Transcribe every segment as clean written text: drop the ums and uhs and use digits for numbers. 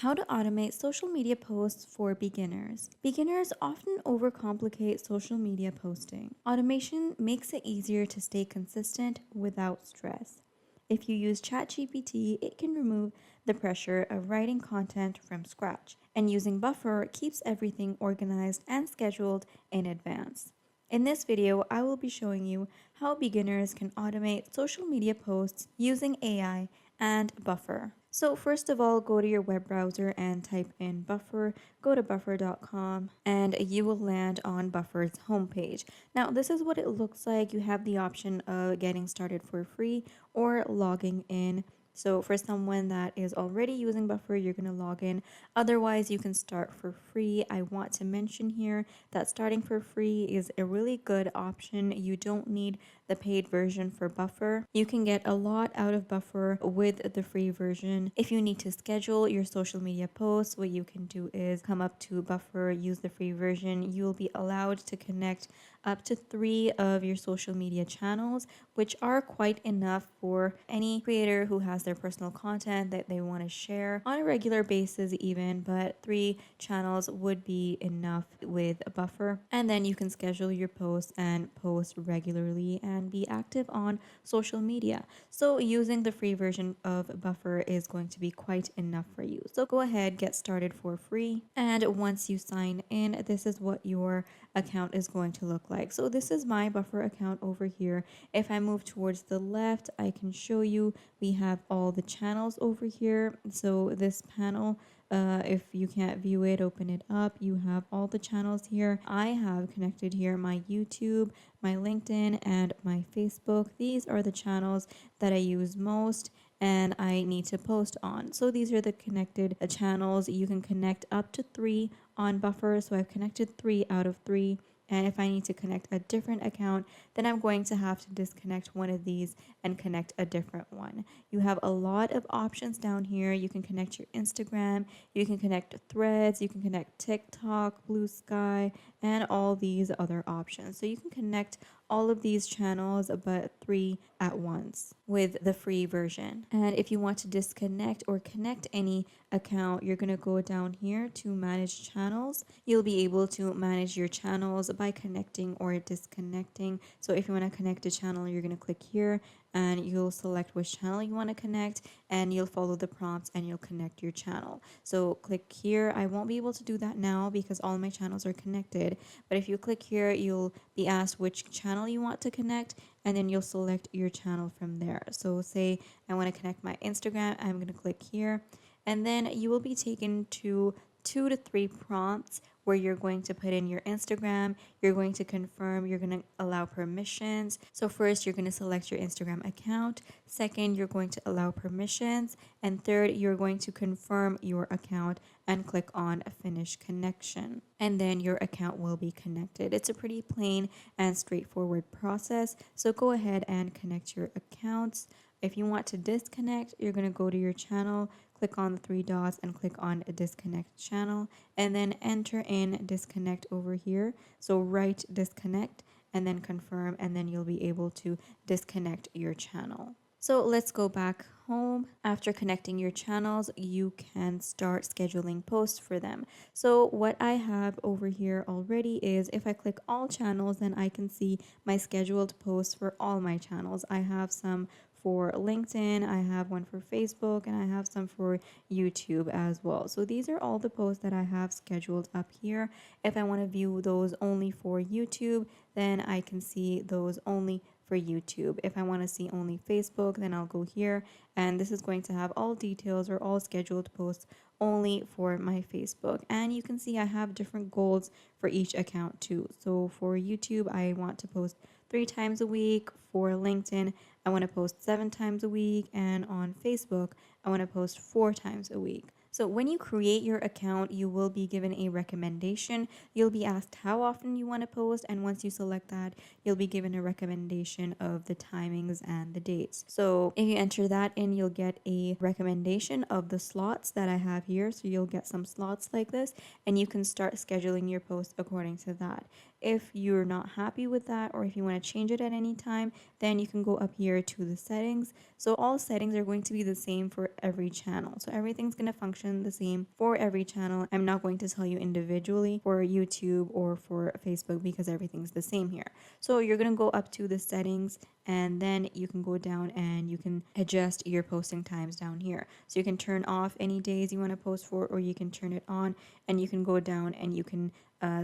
How to automate social media posts for beginners. Beginners often overcomplicate social media posting. Automation makes it easier to stay consistent without stress. If you use ChatGPT, it can remove the pressure of writing content from scratch, and using Buffer keeps everything organized and scheduled in advance. In this video, I will be showing you how beginners can automate social media posts using AI and Buffer. So first of all, go to your web browser and type in Buffer. Go to buffer.com and you will land on Buffer's homepage. Now, this is what it looks like. You have the option of getting started for free or logging in. So for someone that is already using Buffer, you're going to log in. Otherwise, you can start for free. I want to mention here that starting for free is a really good option. You don't need the paid version for Buffer. You can get a lot out of Buffer with the free version. If you need to schedule your social media posts, what you can do is come up to Buffer, use the free version. You'll be allowed to connect up to 3 of your social media channels, which are quite enough for any creator who has their personal content that they want to share on a regular basis even, but 3 channels would be enough with a Buffer. And then you can schedule your posts and post regularly and be active on social media. So using the free version of Buffer is going to be quite enough for you. So go ahead, get started for free. And once you sign in, this is what your account is going to look like. So this is my Buffer account over here. If I move towards the left, I can show you we have all the channels over here. So this panel, if you can't view it, open it up. You have all the channels here. I have connected here my YouTube, my LinkedIn, and my Facebook. These are the channels that I use most and I need to post on. So these are the connected channels. You can connect up to 3 on Buffer. So I've connected 3 out of 3. And if I need to connect a different account, then I'm going to have to disconnect one of these and connect a different one. You have a lot of options down here. You can connect your Instagram, you can connect Threads, you can connect TikTok, Blue Sky, and all these other options. So you can connect all of these channels, but 3 at once with the free version. And if you want to disconnect or connect any account, you're going to go down here to manage channels. You'll be able to manage your channels by connecting or disconnecting. So if you want to connect a channel, you're going to click here and you'll select which channel you want to connect and you'll follow the prompts and you'll connect your channel. So click here. I won't be able to do that now because all my channels are connected. But if you click here, you'll be asked which channel you want to connect and then you'll select your channel from there. So say I want to connect my Instagram, I'm going to click here and then you will be taken to 2 to 3 prompts where you're going to put in your Instagram, you're going to confirm, you're going to allow permissions. So first, you're going to select your Instagram account. Second, you're going to allow permissions. And third, you're going to confirm your account and click on finish connection. And then your account will be connected. It's a pretty plain and straightforward process. So go ahead and connect your accounts. If you want to disconnect, you're going to go to your channel, click on the 3 dots and click on a disconnect channel and then enter in disconnect over here. So write disconnect and then confirm and then you'll be able to disconnect your channel. So let's go back home. After connecting your channels, you can start scheduling posts for them. So what I have over here already is if I click all channels, then I can see my scheduled posts for all my channels. I have some for LinkedIn, I have one for Facebook, and I have some for YouTube as well. So these are all the posts that I have scheduled up here. If I want to view those only for YouTube, then I can see those only for YouTube. If I want to see only Facebook, then I'll go here and this is going to have all details or all scheduled posts only for my Facebook. And you can see I have different goals for each account too. So for YouTube, I want to post 3 times a week. For LinkedIn, I want to post 7 times a week. And on Facebook, I want to post 4 times a week. So when you create your account, you will be given a recommendation. You'll be asked how often you want to post. And once you select that, you'll be given a recommendation of the timings and the dates. So if you enter that in, you'll get a recommendation of the slots that I have here. So you'll get some slots like this and you can start scheduling your post according to that. If you're not happy with that, or if you want to change it at any time, then you can go up here to the settings. So all settings are going to be the same for every channel. So everything's going to function the same for every channel. I'm not going to tell you individually for YouTube or for Facebook because everything's the same here. So you're going to go up to the settings, and then you can go down and you can adjust your posting times down here. So you can turn off any days you want to post for, or you can turn it on, and you can go down and you can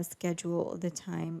schedule the time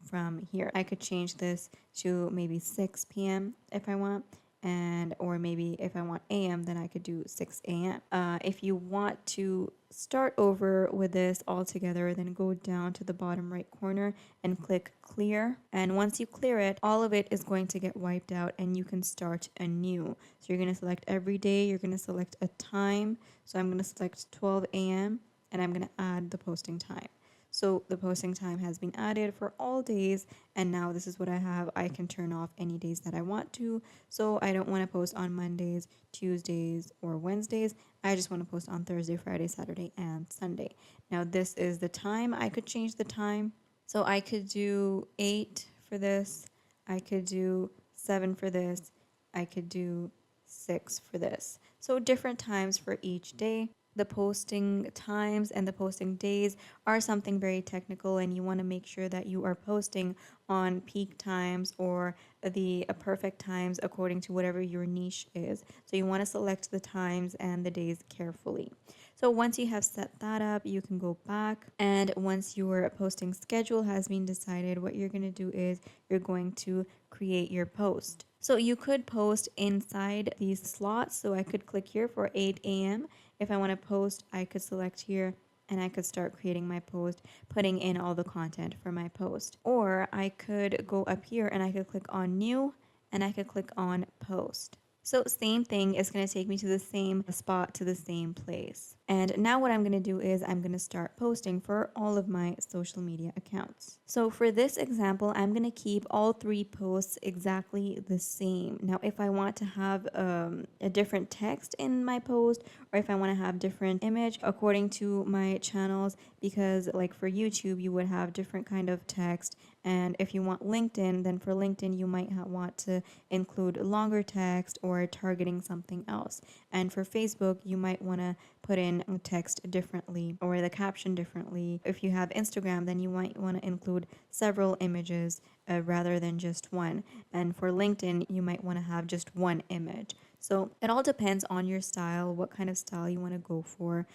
from here. I could change this to maybe 6 p.m. if I want, and or maybe if I want AM, then I could do 6 a.m. If you want to start over with this all together, then go down to the bottom right corner and click clear. And once you clear it, all of it is going to get wiped out and you can start anew. So you're going to select every day, you're going to select a time. So I'm going to select 12 a.m. and I'm going to add the posting time. So the posting time has been added for all days, and now this is what I have. I can turn off any days that I want to. So I don't want to post on Mondays, Tuesdays, or Wednesdays. I just want to post on Thursday, Friday, Saturday, and Sunday. Now this is the time. I could change the time. So I could do 8 for this. I could do 7 for this. I could do 6 for this. So different times for each day. The posting times and the posting days are something very technical, and you want to make sure that you are posting on peak times or the perfect times according to whatever your niche is. So you want to select the times and the days carefully. So once you have set that up, you can go back, and once your posting schedule has been decided, what you're going to do is you're going to create your post. So you could post inside these slots. So I could click here for 8 a.m. If I want to post, I could select here and I could start creating my post, putting in all the content for my post. Or I could go up here and I could click on new and I could click on post. So same thing is going to take me to the same spot, to the same place. And now what I'm going to do is I'm going to start posting for all of my social media accounts. So for this example, I'm going to keep all 3 posts exactly the same. Now, if I want to have a different text in my post, or if I want to have different image according to my channels, because like for YouTube, you would have different kind of text. And if you want LinkedIn, then for LinkedIn, you might want to include longer text or targeting something else. And for Facebook, you might want to put in text differently or the caption differently. If you have Instagram, then you might want to include several images rather than just one. And for LinkedIn, you might want to have just one image. So it all depends on your style, what kind of style you want to go for.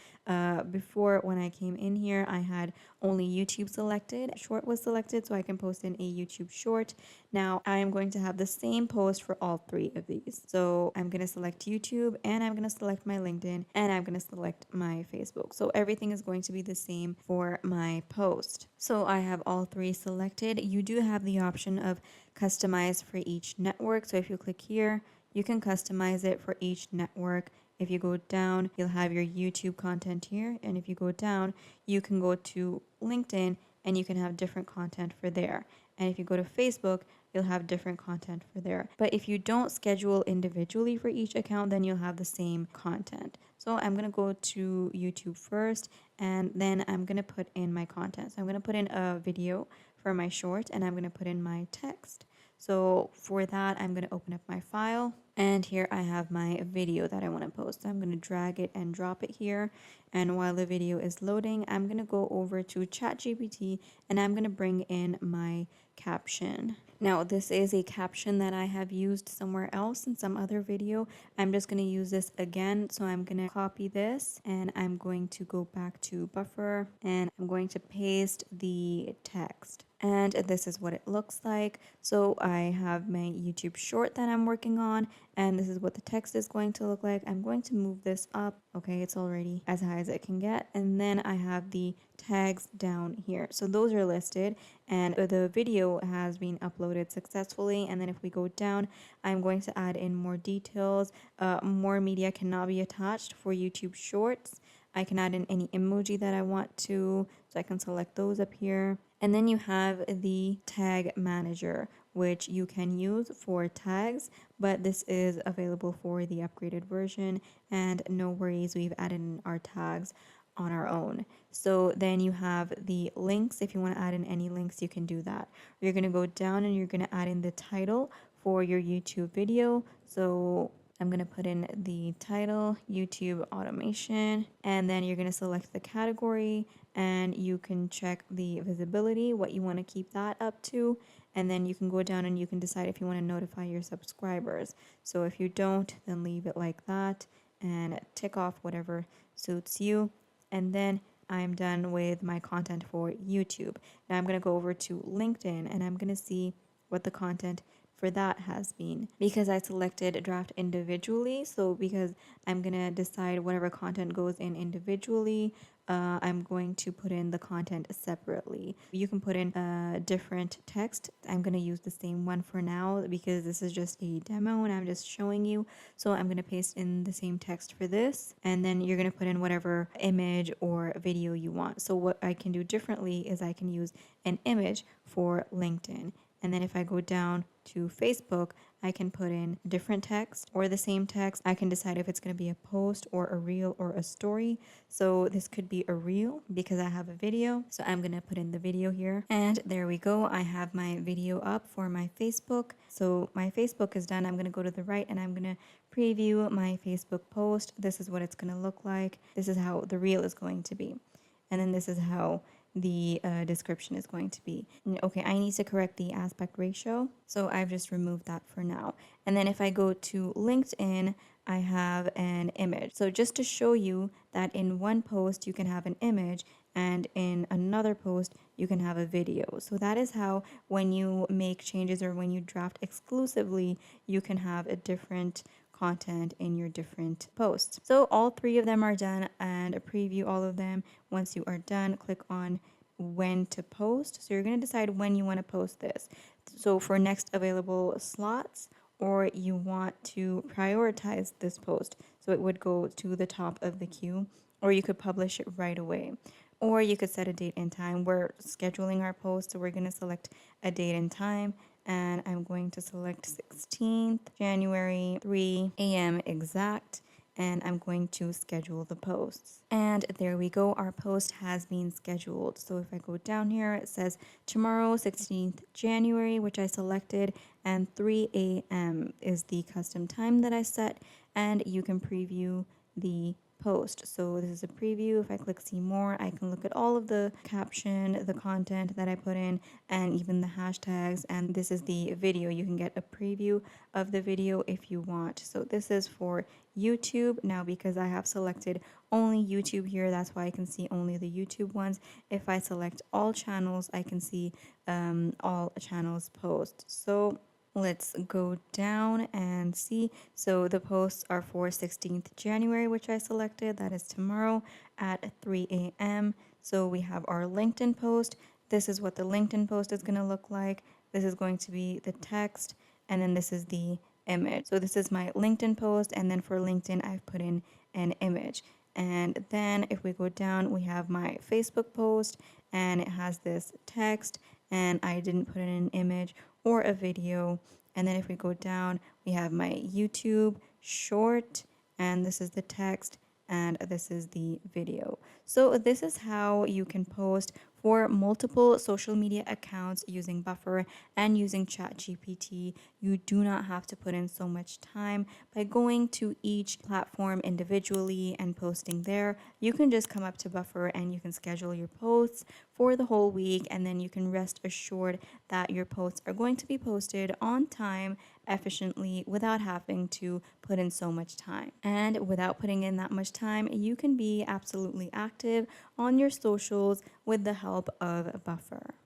Before, when I came in here, I had only YouTube selected. Short was selected, so I can post in a YouTube short. Now I am going to have the same post for all 3 of these. So I'm going to select YouTube, and I'm going to select my LinkedIn, and I'm going to select my Facebook. So everything is going to be the same for my post. So I have all 3 selected. You do have the option of customize for each network. So if you click here, you can customize it for each network. If you go down, you'll have your YouTube content here. And if you go down, you can go to LinkedIn and you can have different content for there. And if you go to Facebook, you'll have different content for there. But if you don't schedule individually for each account, then you'll have the same content. So I'm going to go to YouTube first, and then I'm going to put in my content. So I'm going to put in a video for my short, and I'm going to put in my text. So for that, I'm going to open up my file, and here I have my video that I want to post. So I'm going to drag it and drop it here. And while the video is loading, I'm going to go over to ChatGPT and I'm going to bring in my caption. Now, this is a caption that I have used somewhere else in some other video. I'm just going to use this again. So I'm going to copy this and I'm going to go back to buffer and I'm going to paste the text. And this is what it looks like. So I have my YouTube short that I'm working on, and this is what the text is going to look like. I'm going to move this up. Okay, it's already as high as it can get. And then I have the tags down here. So those are listed, and the video has been uploaded successfully. And then if we go down, I'm going to add in more details. More media cannot be attached for YouTube Shorts. I can add in any emoji that I want to, so I can select those up here. And then you have the tag manager, which you can use for tags, but this is available for the upgraded version. And no worries, we've added in our tags on our own. So then you have the links. If you want to add in any links, you can do that. You're going to go down and you're going to add in the title for your YouTube video. So I'm going to put in the title, YouTube automation, and then you're going to select the category and you can check the visibility, what you want to keep that up to. And then you can go down and you can decide if you want to notify your subscribers. So if you don't, then leave it like that and tick off whatever suits you. And then I'm done with my content for YouTube. Now I'm going to go over to LinkedIn and I'm going to see what the content for that has been, because I selected draft individually. So because I'm going to decide whatever content goes in individually, I'm going to put in the content separately. You can put in a different text. I'm going to use the same one for now because this is just a demo and I'm just showing you. So I'm going to paste in the same text for this, and then you're going to put in whatever image or video you want. So what I can do differently is I can use an image for LinkedIn. And then if I go down to Facebook, I can put in different text or the same text. I can decide if it's going to be a post or a reel or a story. So this could be a reel because I have a video. So I'm going to put in the video here. And there we go. I have my video up for my Facebook. So my Facebook is done. I'm going to go to the right and I'm going to preview my Facebook post. This is what it's going to look like. This is how the reel is going to be. And then this is how the description is going to be. Okay, I need to correct the aspect ratio, so I've just removed that for now. And then if I go to LinkedIn, I have an image. So just to show you that in one post you can have an image and in another post you can have a video. So that is how when you make changes or when you draft exclusively, you can have a different content in your different posts. So all three of them are done, and preview all of them. Once you are done, click on when to post. So you're going to decide when you want to post this. So for next available slots, or you want to prioritize this post, so it would go to the top of the queue, or you could publish it right away. Or you could set a date and time. We're scheduling our post, so we're going to select a date and time, and I'm going to select 16th January 3 a.m. exact, and I'm going to schedule the posts. And there we go, our post has been scheduled. So if I go down here, it says tomorrow 16th January, which I selected, and 3 a.m. is the custom time that I set, and you can preview the post. So this is a preview. If I click see more, I can look at all of the caption, the content that I put in, and even the hashtags. And this is the video. You can get a preview of the video if you want. So this is for YouTube. Now because I have selected only YouTube here, that's why I can see only the YouTube ones. If I select all channels, I can see all channels posts. So let's go down and see. So the posts are for 16th January, which I selected. That is tomorrow at 3 a.m. So we have our LinkedIn post. This is what the LinkedIn post is going to look like. This is going to be the text, and then this is the image. So this is my LinkedIn post, and then for LinkedIn, I've put in an image. And then if we go down, we have my Facebook post, and it has this text, and I didn't put in an image or a video. And then if we go down, we have my YouTube short, and this is the text, and this is the video. So this is how you can post for multiple social media accounts using Buffer and using ChatGPT. You do not have to put in so much time by going to each platform individually and posting there. You can just come up to Buffer and you can schedule your posts for the whole week, and then you can rest assured that your posts are going to be posted on time, efficiently, without having to put in so much time. And without putting in that much time, you can be absolutely active on your socials with the help of Buffer.